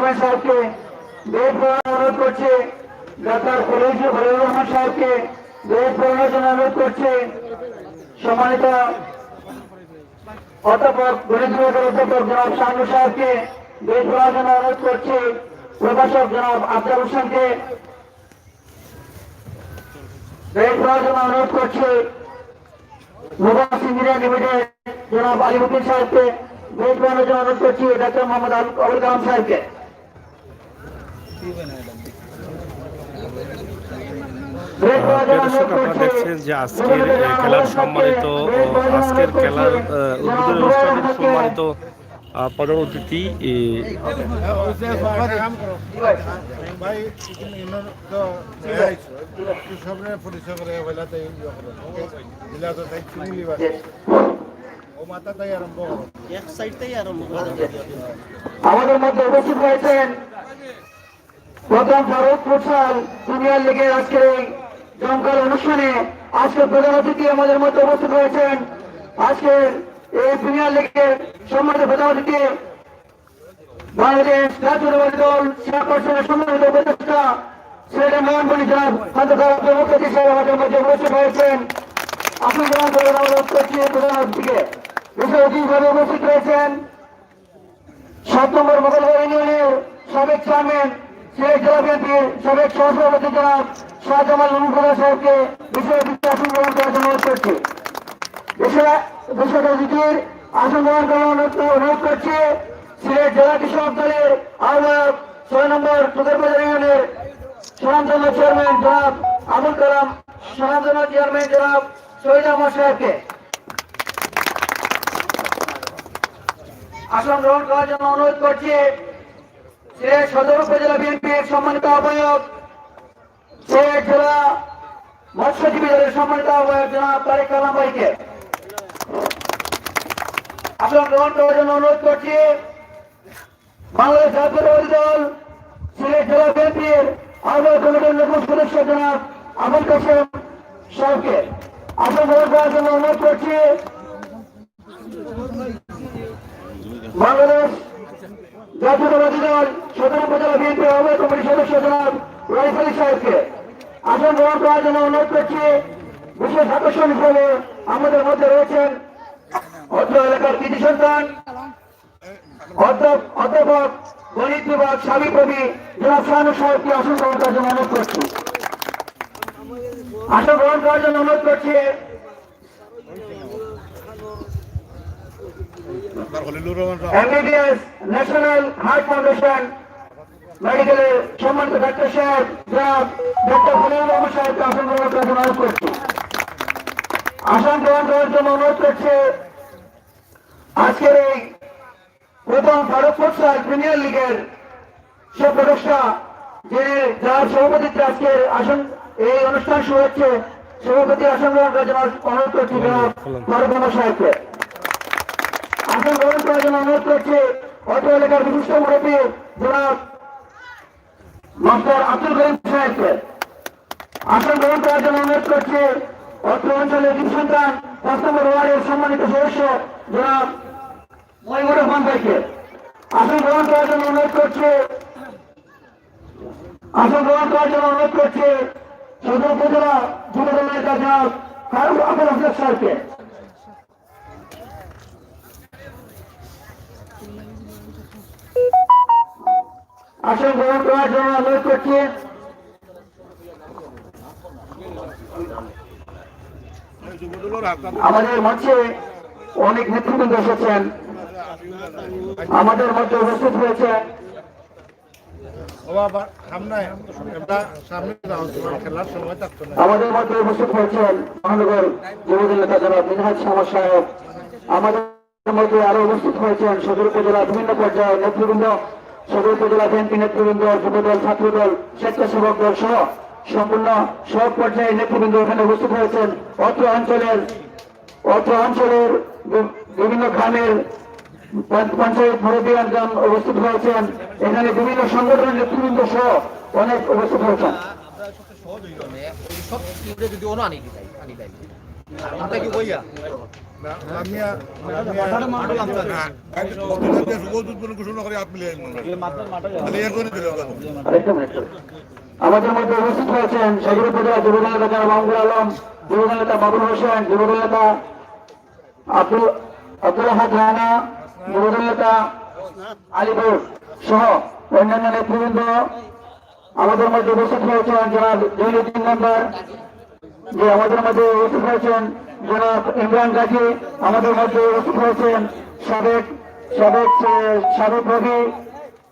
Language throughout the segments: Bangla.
চেয়ারম্যান সাহেবকে দেশ অনুরোধ করছে, ডাক্তার খলিলুর রহমান সাহেবকে দেশ প্রদানের জন্য অনুরোধ করছে, সম্মানিত অধ্যাপক গণিত বিভাগের অধ্যাপক জনাব শাহানূর সাহেবকে দেশ প্রদানের জন্য অনুরোধ করছে, প্রভাষক জনাব আফজাল হোসেনকে দেশ প্রদানের জন্য অনুরোধ করছে, মুবাস ইঞ্জিনিয়ার লিমিটেড জনাব আলিমুদ্দিন সাহেবকে দেশ প্রদানের জন্য অনুরোধ করছি, ডাক্তার মোহাম্মদ আবুল কালাম সাহেবকে। দর্শক আপনারা দেখছেন যে আজকের খেলার সম্মানিত উদ্বোধনী অনুষ্ঠানের সম্মানিত প্রধান অতিথি আমাদের মধ্যে উপস্থিত হয়েছেন প্রথম ফারুক ফুটসাল প্রিমিয়ার লিগের আজকের এই জমকাল অনুষ্ঠানে আজকের প্রধান অতিথি আমাদের মধ্যে উপস্থিত হয়েছেন। আজকের এই প্রিমিয়ার লিগের সম্মানিত প্রধান অতিথি বাংলাদেশ জাতীয়তাবাদী দল চেয়ারপারসনের সম্মানিত উপদেষ্টা সিলেটের মোহনবনী জনাব মুখ্যমন্ত্রী সাহেব আমাদের মধ্যে উপস্থিত হয়েছেন। আসন গ্রহণ করে অনুরোধ করছি প্রধান অতিথিকে। বিশেষ অতিথিভাবে উপস্থিত রয়েছেন 7 নম্বর মোগলগড় ইউনিয়নের সাবেক চেয়ারম্যান সিলেট জেলা বিএনপির সাবেক সহসভাপতি জনাব শাহজামাল মুমুন সাহেবকে বিশেষ অতিথি আসন গ্রহণ করার জন্য অনুরোধ করছি। বিশেষ অতিথির আসন গ্রহণ করার অনুরোধ করছি সিলেট জেলা কৃষক দলের আহ্বায়ক 6 নম্বর টুকেরবাজার ইউনিয়নের স্বনামধন্য চেয়ারম্যান জনাব আবুল কালাম, স্বনামধন্য চেয়ারম্যান জনাব শহীদ আহমদ সাহেবকে আসন গ্রহণ করার জন্য অনুরোধ করছি সিলেট সদর উপজেলা বিএনপির সম্মানিত আহ্বায়ক, সিলেট জেলা মৎস্যজীবী দলের সম্মানিত আহ্বায়ক জনাব তারেক কালাম ভাইকে আসন গ্রহণ করার জন্য অনুরোধ করছি বাংলাদেশ জাতীয়তাবাদী দল সিলেট জেলা বিএনপির আহ্বায়ক কমিটির নতুন সদস্য জনাব আবুল কাসেম সাহেবকে আসন গ্রহণ করার জন্য অনুরোধ করছি বাংলাদেশ জাতীয়তাবাদী দল সদর উপজেলা বিএনপির আহ্বায়ক কমিটির সদস্য জনাব রাইফ আলী সাহেবকে আসন গ্রহণ করার জন্য অনুরোধ করছি। বিশেষ আকর্ষণ হিসেবে আমাদের মধ্যে রয়েছেন অত্র এলাকার কৃতি সন্তান অধ্যাপক গণিত বিভাগ সাবেক কবি জনাব শাহানূর সাহেবকে আসন গ্রহণ করার জন্য অনুরোধ করছি। আসন গ্রহণ করার জন্য অনুরোধ করছি এমবিবিএস ন্যাশনাল হার্ট ফাউন্ডেশন মেডিকেলের সম্মানিত ডাক্তার সাহেব জনাব ডক্টর খলিলুর রহমান সাহেবকে আসন গ্রহণ করার জন্য অনুরোধ করছি। আসন গ্রহণ করার জন্য অনুরোধ করছে আজকের এই প্রথম ফারুক ফুটসাল প্রিমিয়ার লিগের সে প্রতিষ্ঠা যার সভাপতিত্বে আজকের আসন এই অনুষ্ঠান শুরু হচ্ছে, সভাপতি আসন গ্রহণ করার জন্য অনুরোধ করছি জনাব ফারুক রহমান সাহেবকে আসন গ্রহণ করার জন্য অনুরোধ করছে অত্র এলাকার বিশিষ্ট মুরব্বী জনাব মাস্টার আব্দুল করিম সাহেবকে আসন গ্রহণ করার জন্য অনুরোধ করছে অত্র অঞ্চলের কৃতি সন্তান 5 নম্বর ওয়ার্ডের সম্মানিত সদস্য জনাব মহিবুর রহমান ভাইকে আসন গ্রহণ করার জন্য অনুরোধ করছে সদর উপজেলা যুবদল নেতা জনাব ফারুক আব্দুল হাফেজ সাহেবকে আসন গ্রহণ করার জন্য অনুরোধ করছি আমাদের মঞ্চে অনেক নেতৃবৃন্দ এসেছেন, আমাদের মধ্যে উপস্থিত হয়েছে মহানগর যুবদল নেতা জনাব মিনহাজ শামস সাহেব, আমাদের মধ্যে আরো উপস্থিত হয়েছেন সদর উপজেলা বিভিন্ন পর্যায়ের নেতৃবৃন্দ, সদর উপজেলা বিএনপি নেতৃবৃন্দ, যুবদল, ছাত্রদল, স্বেচ্ছাসেবক দল সহ সম্পূর্ণ সব পর্যায়ের নেতৃবৃন্দ এখানে উপস্থিত হয়েছেন। অত্র অঞ্চলের বিভিন্ন গ্রামের পঞ্চায়েত মুরব্বীগণ উপস্থিত হয়েছেন, এখানে বিভিন্ন সংগঠনের নেতৃবৃন্দ সহ অনেক উপস্থিত হয়েছেন। আরেকটা মিনিট sir। আমাদের মধ্যে উপস্থিত হয়েছেন সদর উপজেলা যুবদল নেতা জনাব মাহমুদুল আলম, যুবদল নেতা বাবুল হোসেন, যুবদল নেতা আব্দুল আহাদ রানা, যুবদল নেতা আলিপুর সহ অন্যান্য নেতৃবৃন্দ আমাদের মধ্যে উপস্থিত হয়েছেন। জনাব জলিউদ্দিন মেম্বার যে আমাদের মধ্যে উপস্থিত হয়েছেন, জনাব ইমরান গাজী আমাদের মধ্যে উপস্থিত হয়েছেন, সাবেক সাবেক সাবেক রবি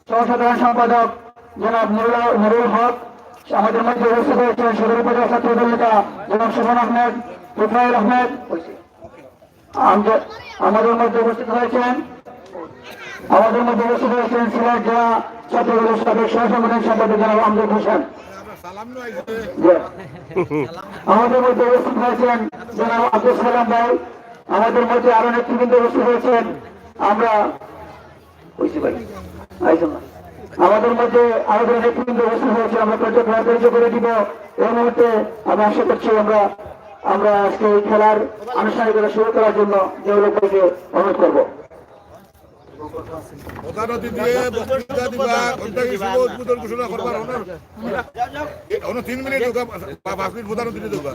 সহসাধারণ সম্পাদক জনাব নুরুল হক আমাদের মধ্যে উপস্থিত হয়েছেন, সদর উপজেলা ছাত্রদল নেতা জনাব সুমন আহমেদ, ইসমাইল আহমেদ আমাদের মধ্যে উপস্থিত হয়েছেন। আমাদের মধ্যে উপস্থিত হয়েছেন সিলেট জেলা ছাত্রদলের সাবেক সহসংগঠন সম্পাদক জনাব আমজাদ হোসেন। আমাদের মধ্যে উপস্থিত হয়েছেন জনাব আব্দুল সালাম ভাই। আমাদের মধ্যে আরো নেতৃবৃন্দ উপস্থিত হয়েছেন। আমরা আমাদের মধ্যে আরো নেতৃবৃন্দ উপস্থিত হয়েছে। আমরা পরিচয় করে দিব। এই মুহূর্তে আমি আশা করছি আমরা আজকে এই খেলার আনুষ্ঠানিকতা শুরু করার জন্য দেউলক ভাইকে অনুরোধ করবো। প্রধান অতিথি বক্তৃতা দিবা কোনটাকে শুভ উদ্বোধন ঘোষণা করবার হলো 3 মিনিট হোক 5 মিনিট প্রধান অতিথি দেবা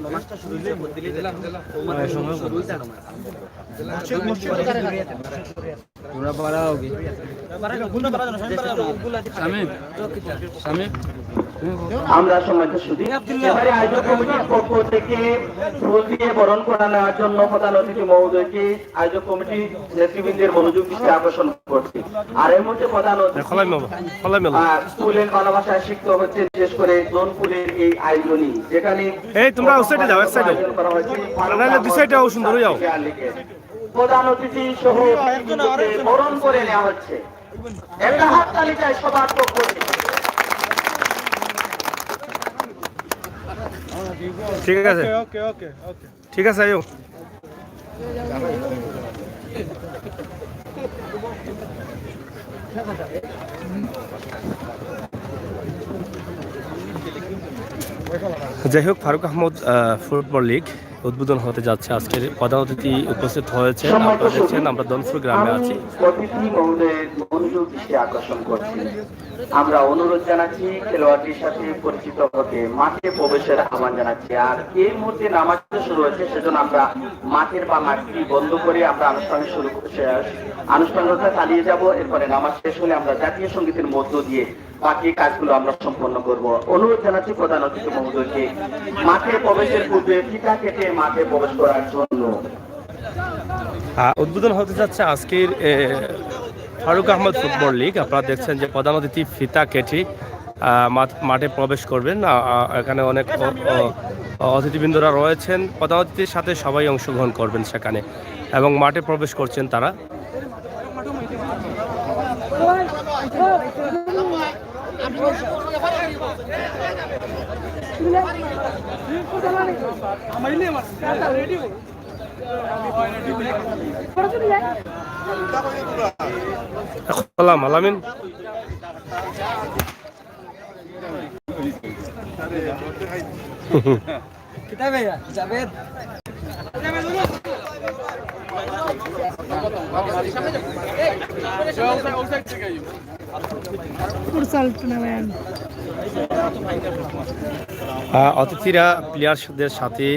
पूरा बड़ा होगी আমরা সম্মানিত সুধী এবারে আয়োজক কমিটির পক্ষ থেকে ফুল দিয়ে বরণ করে নেওয়ার জন্য প্রধান অতিথি মহোদয়কে আয়োজক কমিটি নেতৃবৃন্দের মনোযোগ দৃষ্টি আকর্ষণ করছি। আর এর মধ্যে প্রধান অতিথি স্কুলের ভালোবাসায় শিক্ষিত হচ্ছে, বিশেষ করে জোনপুরের এই আয়োজনই যেখানে তোমরা সুন্দর যাও প্রধান অতিথি সহ বরণ করে নেওয়া হচ্ছে। একটা হাত তালি চাই সবার পক্ষ থেকে। ঠিক আছে ঠিক আছে আয়ো যাই হোক, ফারুক আহমদ ফুটবল লিগ উদ্বোধন হতে যাচ্ছে। আজকের প্রধান অতিথি উপস্থিত হয়েছে। আপনারা দেখছেন আমরা দনপুর গ্রামে আছি। অতিথি মহোদয়ের মনোযোগ দৃষ্টি আকর্ষণ করছি। আমরা অনুরোধ জানাচ্ছি খেলোয়াড়টির সাথে পরিচিত হতে মাঠে প্রবেশের আহ্বান জানাচ্ছি। আর এই মুহূর্তে নামাজ শুরু হয়েছে, সেজন্য আমরা মাঠের বা মাঠটি বন্ধ করে আমরা আনুষ্ঠানিকতা চালিয়ে যাব। এরপরে নামাজ শেষ হলে আমরা জাতীয় সঙ্গীতের মধ্য দিয়ে বাকি কাজগুলো আমরা সম্পন্ন করব। অনুরোধ জানাচ্ছি প্রধান অতিথি মহোদয়কে মাঠে প্রবেশের পূর্বে ফিতা কেটে মাঠে প্রবেশ করার জন্য। উদ্বোধন হতে যাচ্ছে আজকের ফারুক আহমদ ফুটবল লিগ। আপনারা দেখছেন যে প্রধান অতিথি ফিতা কেটে মাঠে প্রবেশ করবেন। এখানে অনেক অতিথিবৃন্দরা রয়েছেন। প্রধান অতিথির সাথে সবাই অংশগ্রহণ করবেন সেখানে এবং মাঠে প্রবেশ করছেন তারা। আলামিন অতিথিরা প্লেয়ারদের সাথে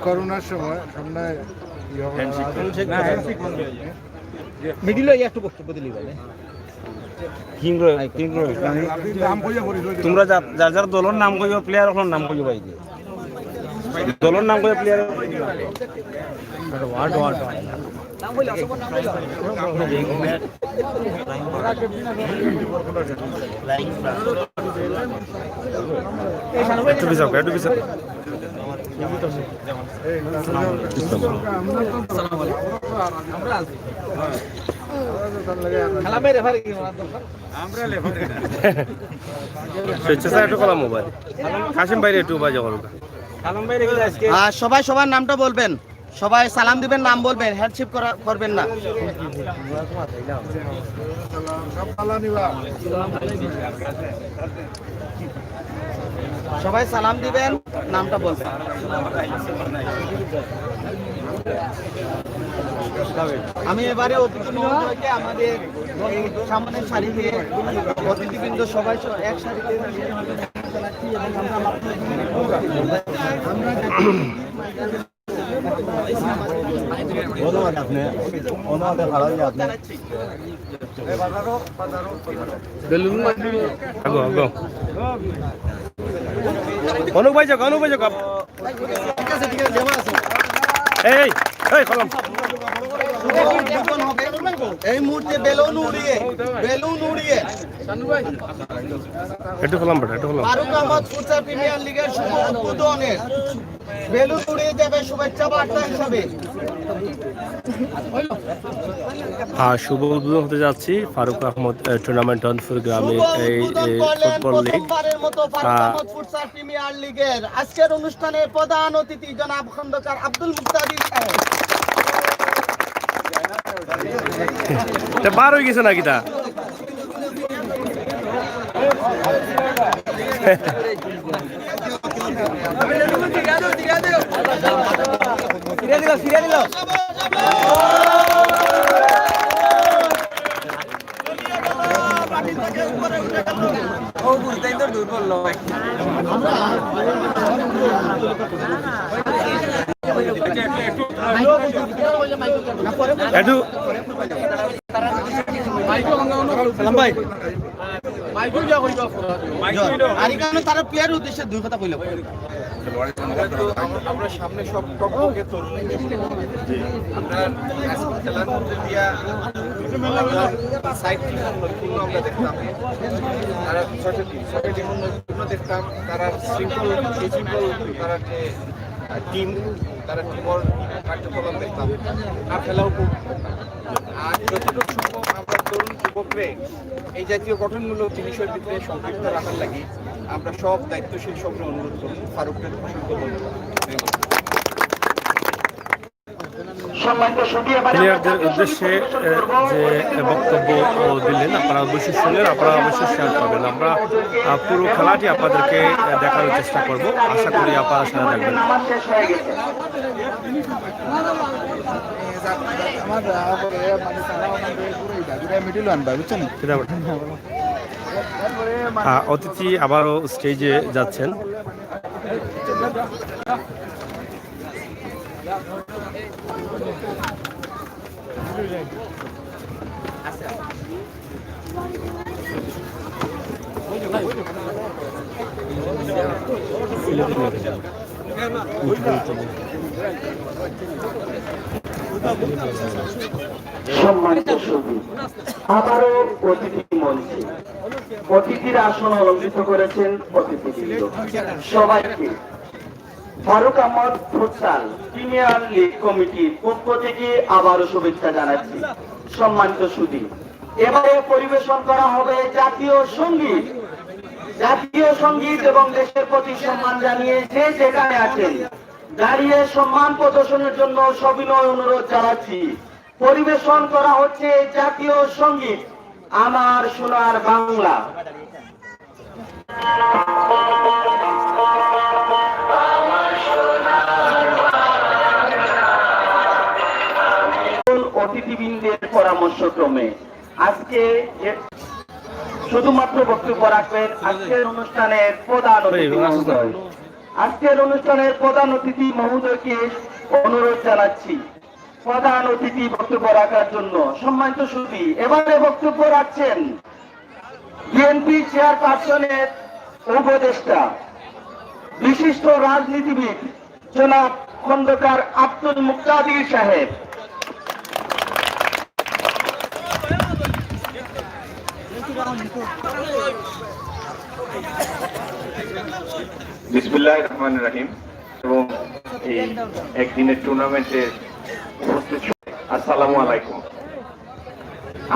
করোনার সময় সামনে মিডিলে একটু বক্তব্য দিলি বলে তোমরা যার যার দলের নাম কইব প্লেয়ার ওখানে নাম কইব ভাই দলের নাম কইব প্লেয়ার ওয়ার্ড ওয়ার্ড নাম কইলে অসম্ভব নাম কইল একটু বিজাও আসসালামু আলাইকুম আমরা স্বেচ্ছাসেবক একটু কলা মোবাইল কাশিম বাইরে একটু বাজে করো সবাই সবার নামটা বলবেন, সবাই সালাম দিবেন, নাম বলবেন, হ্যান্ডশেক করবেন না। সবাই সালাম দিবেন, নামটা বলবেন। আমি এবারে অতিথিবৃন্দকে আমাদের এই সামনের সারিতে অতিথিবৃন্দ সবাই এক সারিতে অনুক ভাই যাক এই এই কলম এই মুহূর্তে বেলুন উড়িয়ে একটু কলম বেটা একটু কলম ফারুক আহমদ ফুটসাল প্রিমিয়ার লিগের শুভ উদ্বোধনের বেলুন উড়িয়ে দেবে শুভেচ্ছা বার্তা হিসাবে। শুভ উদ্বোধন হতে যাচ্ছি ফারুক আহমদ টুর্নামেন্ট অনফুর গ্রামের এই ফুটবল লিগ। প্রথমবারের মতো ফারুক আহমদ ফুটসাল প্রিমিয়ার লিগের আজকের অনুষ্ঠানে প্রধান অতিথি জনাব খন্দকার আব্দুল মুক্তাদির সাহেব। বার হয়ে গেছে নাকি তা একটু তারা প্লেয়ার উদ্দেশ্যে দুই কথা কইল। আমরা সামনে সব টকটকে তরুণ আমরা খেলার মধ্যে দিয়া সাইড নৈপুণ্য আমরা দেখতাম, তারা ছয়টা টিম নৈপুণ্য দেখতাম, তারা শৃঙ্খল তারা যে টিম তারা টিমর কার্যকলাপ দেখতাম আর খেলা উপভোগ করতাম। আর যতটুকু সম্ভব আমরা তরুণ যুবকরে এই জাতীয় গঠনমূলক জিনিসের ভিতরে সম্পৃক্ত রাখার লাগি আমরা সব দায়িত্বশীল সঙ্গে অনুরোধ করব। ফারুকের অসংখ্য ধন্যবাদ। প্লেয়ারদের উদ্দেশ্যে যে বক্তব্য দিলেন আপনারা অবশ্যই শুনলেন, আপনারা অবশ্যই শেয়ার করবেন। আমরা পুরো খেলাটি আপনাদেরকে দেখানোর চেষ্টা করব, আশা করি আপনারা সারা দেখবেন। অতিথি আবারও স্টেজে যাচ্ছেন। সম্মানিত সুধী, আবারও অতিথি মঞ্চে অতিথির আসন অলঙ্কৃত করেছেন অতিথিবৃন্দ। সবাইকে Faruk Ahmed futsal premier league কমিটির পক্ষ থেকে আবারও শুভেচ্ছা জানাচ্ছি। সম্মানিত সুধী, এবারে পরিবেশন করা হবে জাতীয় সঙ্গীত এবং দেশের প্রতি সম্মান জানিয়ে যে যেখানে আছেন দাঁড়িয়ে সম্মান প্রদর্শনের জন্য সবিনয় অনুরোধ জানাচ্ছি। পরিবেশন করা হচ্ছে জাতীয় সঙ্গীত আমার সোনার বাংলা। অতিথিবৃন্দের পরামর্শক্রমে আজকে শুধুমাত্র বক্তব্য রাখবেন আজকের অনুষ্ঠানের প্রধান অতিথি মহোদয়কে অনুরোধ জানাচ্ছি প্রধান অতিথি বক্তব্য রাখার জন্য। সম্মানিত সুধী, এবারে বক্তব্য রাখছেন বিএনপি চেয়ারপারসনের উপদেষ্টা বিশিষ্ট রাজনীতিবিদ জনাব খন্দকার আব্দুল মুক্তাদির সাহেব। বিসমিল্লাহির রহমানির রহিম এবং এই একদিনের টুর্নামেন্টের উপস্থিত আসসালামু আলাইকুম।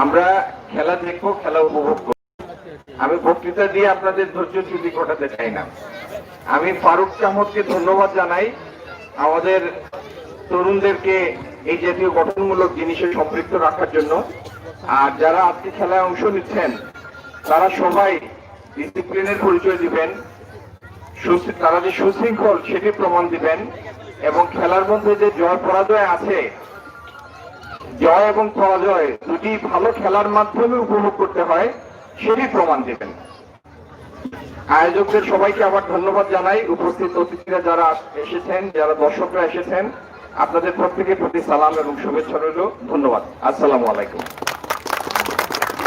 আমরা খেলা দেখবো, খেলা উপভোগ করবো। আমি বক্তৃতা দিয়ে আপনাদের ধৈর্য চ্যুতি ঘটাতে চাই না। আমি ফারুক আহমদকে ধন্যবাদ জানাই আমাদের তরুণদেরকে এই জাতীয় গঠনমূলক জিনিসে সম্পৃক্ত রাখার জন্য। আর যারা আজকে খেলায় অংশ নিচ্ছেন তারা সবাই ডিসিপ্লিনের পরিচয় দিবেন, তারা যে সুশৃঙ্খল সেটি প্রমাণ দিবেন, এবং খেলার মধ্যে যে জয় পরাজয় আছে, জয় এবং পরাজয় দুটি ভালো খেলার মাধ্যমে উপভোগ করতে হয় সেটি প্রমাণ দিবেন। আয়োজকদের সবাইকে আবার ধন্যবাদ জানাই। উপস্থিত অতিথিরা যারা এসেছেন, যারা দর্শকরা এসেছেন, আপনাদের প্রত্যেকের প্রতি সালাম এবং শুভেচ্ছা রইল। ধন্যবাদ। আসসালামু আলাইকুম।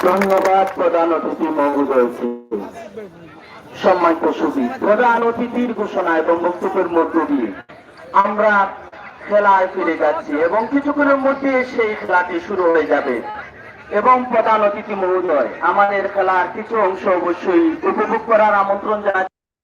ধন্যবাদ প্রধান অতিথি মহোদয়। সম্মানিত সুধী, প্রধান অতিথির ঘোষণা এবং বক্তব্যের মধ্য দিয়ে আমরা খেলায় ফিরে যাচ্ছি এবং কিছুক্ষণের মধ্যে সেই খেলাটি শুরু হয়ে যাবে। এবং প্রধান অতিথি মহোদয় আমাদের খেলার কিছু অংশ অবশ্যই উপভোগ করার আমন্ত্রণ জানাচ্ছি।